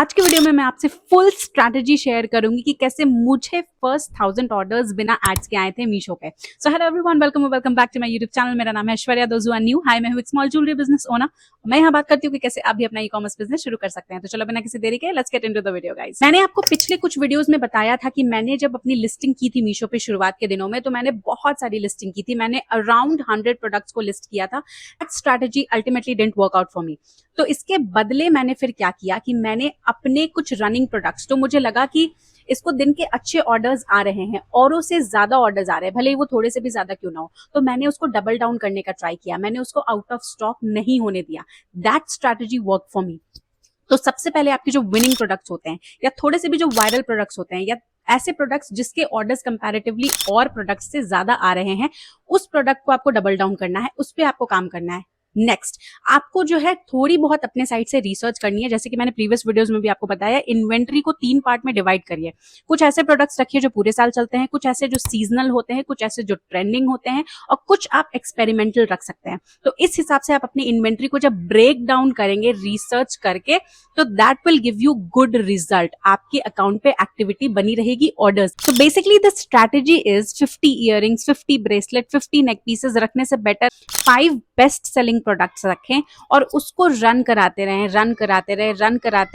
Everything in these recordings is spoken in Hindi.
आज की वीडियो में मैं आपसे फुल स्ट्रैटेजी शेयर करूंगी कि कैसे मुझे फर्स्ट 1000 ऑर्डर्स बिना एड्स के आए थे मीशो पे। So hello everyone, welcome back to my YouTube channel. मेरा नाम है Aishwarya, those who are new, hi, मैं हूं एक स्मॉल ज्वेलरी बिजनेस ओनर। मैं यहाँ बात करती हूँ कि कैसे आप भी अपना ई-कॉमर्स बिजनेस शुरू कर सकते हैं। तो चलो बिना किसी देरी के let's get into the video guys. मैंने आपको पिछले कुछ वीडियोस में बताया था कि मैंने जब अपनी लिस्टिंग की थी मीशो पे शुरुआत के दिनों में, तो मैंने बहुत सारी लिस्टिंग की थी। मैंने अराउंड 100 प्रोडक्ट्स को लिस्ट किया था। That strategy ultimately didn't work out for मी। तो इसके बदले मैंने फिर क्या किया कि मैंने अपने कुछ रनिंग प्रोडक्ट्स, तो मुझे लगा कि इसको दिन के अच्छे ऑर्डर्स आ रहे हैं, औरों से ज्यादा ऑर्डर्स आ रहे हैं, भले ही वो थोड़े से भी ज्यादा क्यों ना हो, तो मैंने उसको डबल डाउन करने का ट्राई किया। मैंने उसको आउट ऑफ स्टॉक नहीं होने दिया। That strategy work for me. तो सबसे पहले आपके जो विनिंग प्रोडक्ट्स होते हैं, या थोड़े से भी जो वायरल प्रोडक्ट्स होते हैं, या ऐसे प्रोडक्ट्स जिसके ऑर्डर्स कंपैरेटिवली और प्रोडक्ट्स से ज्यादा आ रहे हैं, उस प्रोडक्ट को आपको डबल डाउन करना है, उस पर आपको काम करना है। नेक्स्ट, आपको जो है थोड़ी बहुत अपने साइड से रिसर्च करनी है। जैसे कि मैंने प्रीवियस वीडियोस में भी आपको बताया, इन्वेंट्री को 3 पार्ट में डिवाइड करिए। कुछ ऐसे प्रोडक्ट्स रखिए जो पूरे साल चलते हैं, कुछ ऐसे जो सीजनल होते हैं, कुछ ऐसे जो ट्रेंडिंग होते हैं, और कुछ आप एक्सपेरिमेंटल रख सकते हैं। तो इस हिसाब से आप अपनी इन्वेंट्री को जब ब्रेक डाउन करेंगे रिसर्च करके, तो that will give you good result. आपके अकाउंट पे एक्टिविटी बनी रहेगी, ऑर्डर्स। तो basically the strategy is 50 earrings, 50 bracelet, 50 neck pieces रखने से बेटर 5 बेस्ट सेलिंग प्रोडक्ट्स रखें और उसको रन कराते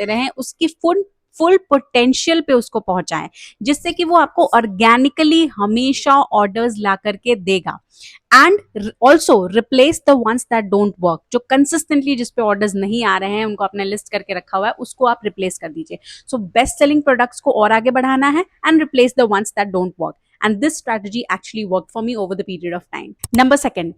रहें, उसकी फुल पोटेंशियल पे उसको पहुंचाएं, जिससे कि वो आपको ऑर्गेनिकली हमेशा ऑर्डर्स ला करके देगा। And also replace the ones that don't work. जो कंसिस्टेंटली जिस पे ऑर्डर्स नहीं आ रहे हैं, उनको आपने लिस्ट करके रखा हुआ है, उसको आप रिप्लेस कर दीजिए। सो बेस्ट सेलिंग प्रोडक्ट्स को और आगे बढ़ाना है and replace the ones that don't work. And this strategy actually worked for me over the period of time. Number second,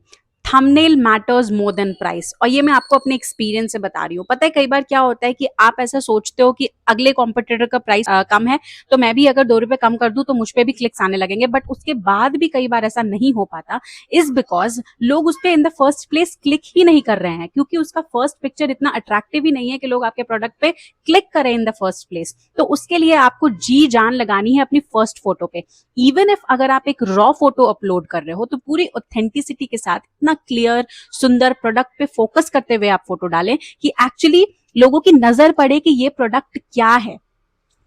thumbnail matters more than price. और ये मैं आपको अपने एक्सपीरियंस से बता रही हूँ। पता है कई बार क्या होता है कि आप ऐसा सोचते हो कि अगले कॉम्पिटिटर का प्राइस कम है, तो मैं भी अगर 2 रुपए कम कर दूं तो मुझ पे भी क्लिक्स आने लगेंगे। बट उसके बाद भी कई बार ऐसा नहीं हो पाता, इज बिकॉज लोग उस पर in the first place click ही नहीं कर रहे हैं, क्योंकि उसका फर्स्ट पिक्चर इतना अट्रैक्टिव ही नहीं है कि लोग आपके प्रोडक्ट पे क्लिक करें इन द फर्स्ट प्लेस। तो उसके लिए आपको जी जान लगानी है अपनी फर्स्ट फोटो पे। इवन इफ अगर आप एक रॉ फोटो अपलोड कर रहे हो, तो पूरी ऑथेंटिसिटी के साथ इतना क्लियर सुंदर प्रोडक्ट पे फोकस करते हुए आप फोटो डालें कि एक्चुअली लोगों की नजर पड़े कि ये प्रोडक्ट क्या है।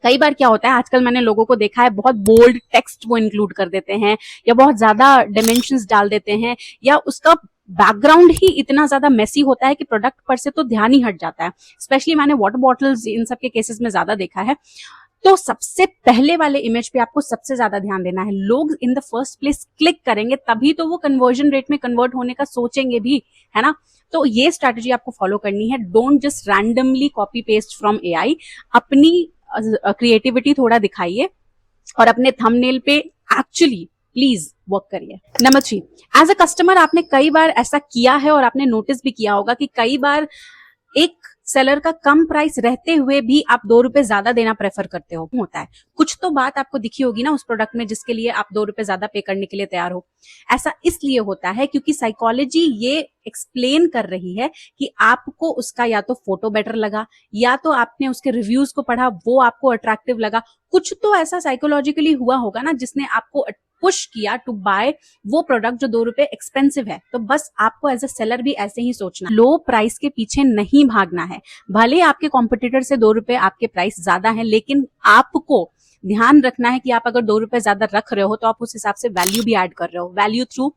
कई बार क्या होता है, आजकल मैंने लोगों को देखा है, बहुत बोल्ड टेक्स्ट वो इंक्लूड कर देते हैं, या बहुत ज्यादा डायमेंशंस डाल देते हैं, या उसका बैकग्राउंड ही इतना ज्यादा मेसी होता है कि प्रोडक्ट पर से तो ध्यान ही हट जाता है। स्पेशली मैंने वाटर बॉटल्स इन सब के केसेस में ज्यादा देखा है। तो सबसे पहले वाले इमेज पे आपको सबसे ज्यादा ध्यान देना है। लोग इन द फर्स्ट प्लेस क्लिक करेंगे, तभी तो वो कन्वर्जन रेट में कन्वर्ट होने का सोचेंगे भी, है ना। तो ये स्ट्रैटेजी आपको फॉलो करनी है। Don't just randomly copy paste from AI. अपनी क्रिएटिविटी थोड़ा दिखाइए और अपने थंबनेल पे एक्चुअली प्लीज वर्क करिए। नंबर 3, एज अ कस्टमर आपने कई बार ऐसा किया है और आपने नोटिस भी किया होगा कि कई बार एक सेलर का कम प्राइस रहते हुए भी आप 2 रुपए ज्यादा देना प्रेफर करते हो। होता है कुछ तो बात आपको दिखी होगी ना उस प्रोडक्ट में, जिसके लिए आप 2 रुपए ज्यादा पे करने के लिए तैयार हो। ऐसा इसलिए होता है क्योंकि साइकोलॉजी ये एक्सप्लेन कर रही है कि आपको उसका या तो फोटो बेटर लगा, या तो आपने उसके रिव्यूज को पढ़ा, वो आपको अट्रैक्टिव लगा। कुछ तो ऐसा साइकोलॉजिकली हुआ होगा ना जिसने आपको पुश किया टू बाय वो प्रोडक्ट जो 2 रुपए एक्सपेंसिव है। तो बस आपको एज अ सेलर भी ऐसे ही सोचना, लो प्राइस के पीछे नहीं भागना है। भले आपके कॉम्पिटिटर से 2 रुपए आपके प्राइस ज्यादा है, लेकिन आपको ध्यान रखना है कि आप अगर 2 रुपए ज्यादा रख रहे हो तो आप उस हिसाब से वैल्यू भी ऐड कर रहे हो। Value through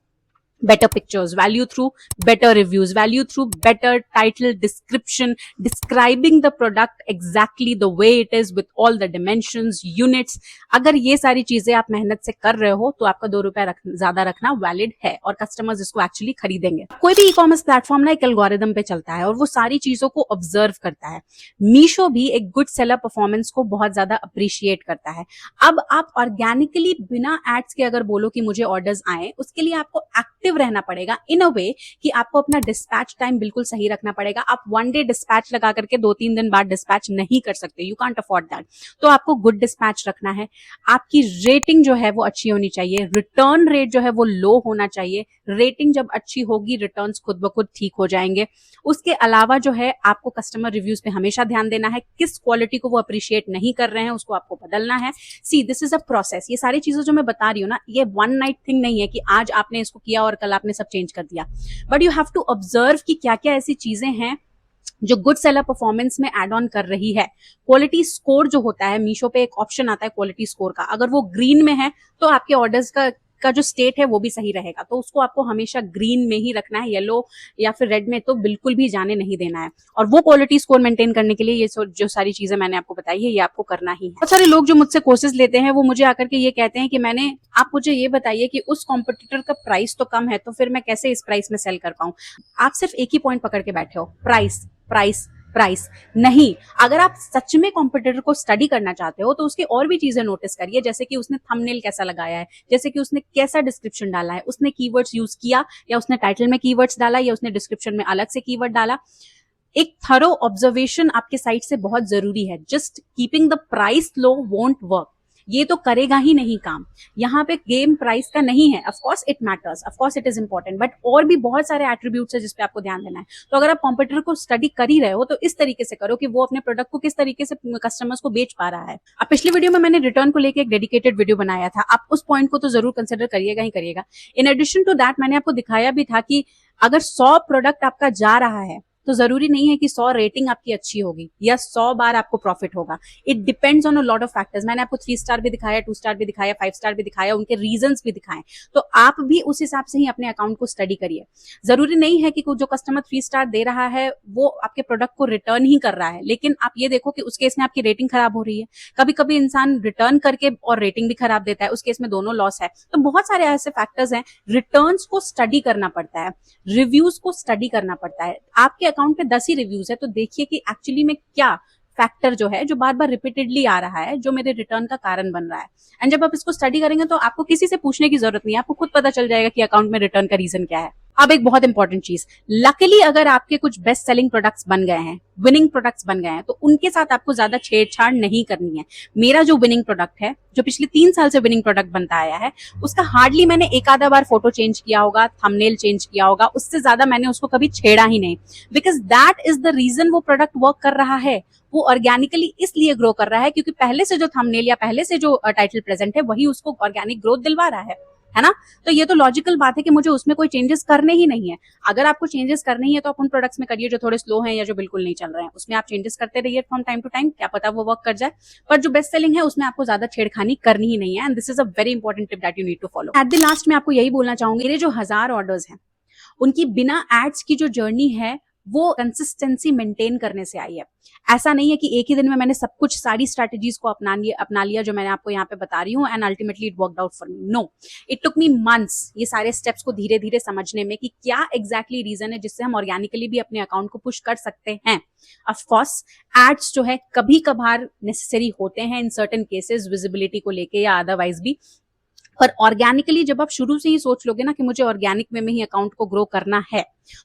better pictures, value through better reviews, value through better title description, describing the product exactly the way it is with all the dimensions, units। अगर ये सारी चीजें आप मेहनत से कर रहे हो तो आपका 2 रुपए ज्यादा रखना वैलिड है और कस्टमर्स इसको एक्चुअली खरीदेंगे। कोई भी ई कॉमर्स प्लेटफॉर्म ना एक एल्गोरिदम पे चलता है और वो सारी चीजों को ऑब्जर्व करता है। मीशो भी एक गुड सेलर परफॉर्मेंस को बहुत ज्यादा अप्रिशिएट करता है। अब आप ऑर्गेनिकली बिना एड्स के अगर बोलो कि मुझे ऑर्डर्स आए, उसके लिए आपको एक्टिव रहना पड़ेगा इन अ वे कि आपको अपना डिस्पैच टाइम बिल्कुल सही रखना पड़ेगा। आप 1 डे डिस्पैच लगा करके 2-3 दिन बाद डिस्पैच नहीं कर सकते, यू कांट अफोर्ड दैट। तो आपको गुड डिस्पैच रखना है। आपकी रेटिंग जो है वो अच्छी होनी चाहिए, रिटर्न रेट जो है वो लो होना चाहिए। रेटिंग जब अच्छी होगी, रिटर्न्स खुद ब खुद ठीक हो जाएंगे। उसके अलावा जो है आपको कस्टमर रिव्यूज पे हमेशा ध्यान देना है। किस क्वालिटी को वो अप्रिशिएट नहीं कर रहे हैं उसको आपको बदलना है। सी, दिस इज अ प्रोसेस। ये सारी चीजें जो मैं बता रही हूँ ना, ये वन नाइट थिंग नहीं है कि आज आपने इसको किया और कल आपने सब चेंज कर दिया। But you have to observe कि क्या क्या ऐसी चीजें हैं जो गुड सेलर परफॉर्मेंस में एड ऑन कर रही है। क्वालिटी स्कोर जो होता है, मीशो पे एक ऑप्शन आता है क्वालिटी स्कोर का, अगर वो ग्रीन में है तो आपके ऑर्डर्स का जो स्टेट है वो भी सही रहेगा, तो उसको आपको हमेशा ग्रीन में ही रखना है, येलो या फिर रेड में तो बिल्कुल भी जाने नहीं देना है। और वो क्वालिटी स्कोर मेंटेन करने के लिए ये जो सारी चीजें मैंने आपको बताई है ये आपको करना ही है। बहुत सारे लोग जो मुझसे कोर्सेज लेते हैं वो मुझे आकर के ये कहते हैं कि आप मुझे ये बताइए कि उस कॉम्पिटिटर का प्राइस तो कम है तो फिर मैं कैसे इस प्राइस में सेल कर पाऊं। आप सिर्फ एक ही पॉइंट पकड़ के बैठे हो, प्राइस प्राइस प्राइस नहीं। अगर आप सच में कॉम्पिटिटर को स्टडी करना चाहते हो तो उसकी और भी चीजें नोटिस करिए, जैसे कि उसने थंबनेल कैसा लगाया है, जैसे कि उसने कैसा डिस्क्रिप्शन डाला है, उसने कीवर्ड्स यूज किया या उसने टाइटल में कीवर्ड्स डाला या उसने डिस्क्रिप्शन में अलग से कीवर्ड डाला। एक थरो ऑब्जर्वेशन आपके साइट से बहुत जरूरी है। Just keeping the price low won't work, ये तो करेगा ही नहीं काम। यहाँ पे गेम प्राइस का नहीं है, of course it matters, of course it is important, but और भी बहुत सारे एट्रीब्यूट्स है जिस पे आपको ध्यान देना है। तो अगर आप कॉम्पिटिटर को स्टडी कर ही रहे हो तो इस तरीके से करो कि वो अपने प्रोडक्ट को किस तरीके से कस्टमर्स को बेच पा रहा है। अब पिछले वीडियो में मैंने रिटर्न को लेकर एक डेडिकेटेड वीडियो बनाया था, आप उस पॉइंट को तो जरूर कंसिडर करिएगा ही करिएगा। इन एडिशन टू दैट मैंने आपको दिखाया भी था कि अगर 100 प्रोडक्ट आपका जा रहा है तो जरूरी नहीं है कि 100 रेटिंग आपकी अच्छी होगी या 100 बार आपको प्रॉफिट होगा। It depends on a lot of factors. मैंने आपको 3 स्टार भी दिखाया, 2 स्टार भी दिखाया, 5 स्टार भी दिखाया, उनके रीजंस भी दिखाए। तो आप भी उस हिसाब से ही अपने अकाउंट को स्टडी करिए। जरूरी नहीं है कि जो कस्टमर 3 स्टार दे रहा है वो आपके प्रोडक्ट को रिटर्न ही कर रहा है, लेकिन आप ये देखो कि उस केस में आपकी रेटिंग खराब हो रही है। कभी कभी इंसान रिटर्न करके और रेटिंग भी खराब देता है, उस केस में दोनों लॉस है। तो बहुत सारे ऐसे फैक्टर्स हैं। रिटर्न्स को स्टडी करना पड़ता है, रिव्यूज को स्टडी करना पड़ता है। आपके अकाउंट पे 10 ही रिव्यूज है तो देखिए कि एक्चुअली में क्या फैक्टर जो है जो बार बार रिपीटेडली आ रहा है जो मेरे रिटर्न का कारण बन रहा है। एंड जब आप इसको स्टडी करेंगे तो आपको किसी से पूछने की जरूरत नहीं है, आपको खुद पता चल जाएगा कि अकाउंट में रिटर्न का रीजन क्या है। अब एक बहुत इंपॉर्टेंट चीज, लकीली अगर आपके कुछ बेस्ट सेलिंग प्रोडक्ट्स बन गए हैं, विनिंग प्रोडक्ट्स बन गए हैं, तो उनके साथ आपको ज्यादा छेड़छाड़ नहीं करनी है। मेरा जो विनिंग प्रोडक्ट है, जो पिछले 3 साल से विनिंग प्रोडक्ट बनता आया है, उसका हार्डली मैंने एक आधा बार फोटो चेंज किया होगा, थंबनेल चेंज किया होगा, उससे ज्यादा मैंने उसको कभी छेड़ा ही नहीं। Because that is the reason वो प्रोडक्ट वर्क कर रहा है। वो ऑर्गेनिकली इसलिए ग्रो कर रहा है क्योंकि पहले से जो थंबनेल या पहले से जो टाइटल प्रेजेंट है वही उसको ऑर्गेनिक ग्रोथ दिलवा रहा है ना। तो ये तो लॉजिकल बात है कि मुझे उसमें कोई चेंजेस करने ही नहीं है। अगर आपको चेंजेस करने ही है तो आप उन प्रोडक्ट्स में करिए जो थोड़े स्लो हैं या जो बिल्कुल नहीं चल रहे हैं, उसमें आप चेंजेस करते रहिए फ्रॉम टाइम टू टाइम, क्या पता वो वर्क कर जाए। पर जो बेस्ट सेलिंग है उसमें आपको ज्यादा छेड़खानी करनी ही नहीं है, and this is a very important tip that you need to follow. At the last में आपको यही बोलना चाहूंगी, मेरे जो 1000 ऑर्डर्स हैं उनकी बिना एड्स की जो जर्नी है वो कंसिस्टेंसी मेंटेन करने से आई है। ऐसा नहीं है कि एक ही दिन में मैंने सब कुछ सारी स्ट्रैटेजीज को अपना लिया जो मैंने आपको यहाँ पे बता रही हूँ and ultimately it worked out for me. No, it took me months ये सारे स्टेप्स को धीरे धीरे समझने में कि क्या एग्जैक्टली रीजन है जिससे हम ऑर्गेनिकली भी अपने अकाउंट को पुश कर सकते हैं। ऑफ कोर्स एड्स जो है कभी कभार नेसेसरी होते हैं इन सर्टेन केसेस, विजिबिलिटी को लेके या अदरवाइज भी। पर ऑर्गेनिकली जब आप शुरू से ही सोच लोगे ना कि मुझे ऑर्गेनिक वे में ही अकाउंट को ग्रो करना है,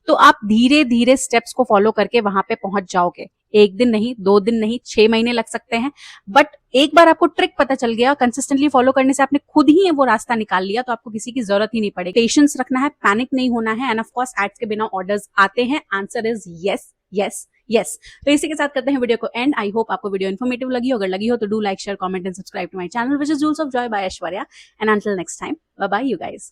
तो आप धीरे धीरे स्टेप्स को फॉलो करके वहां पे पहुंच जाओगे। 1 दिन नहीं, 2 दिन नहीं, 6 महीने लग सकते हैं, बट एक बार आपको ट्रिक पता चल गया, कंसिस्टेंटली फॉलो करने से आपने खुद ही वो रास्ता निकाल लिया, तो आपको किसी की जरूरत ही नहीं पड़ेगी। पेशेंस रखना है, पैनिक नहीं होना है, एंड ऑफ कोर्स एड्स के बिना ऑर्डर्स आते हैं। Answer is yes yes yes. तो इसी के साथ करते हैं वीडियो को एंड। आई होप आपको वीडियो इन्फॉर्मेटिव लगी हो। अगर लगी हो तो do like, share, comment and subscribe to my channel which is rules of joy by Aishwarya. And until next time, bye bye you guys.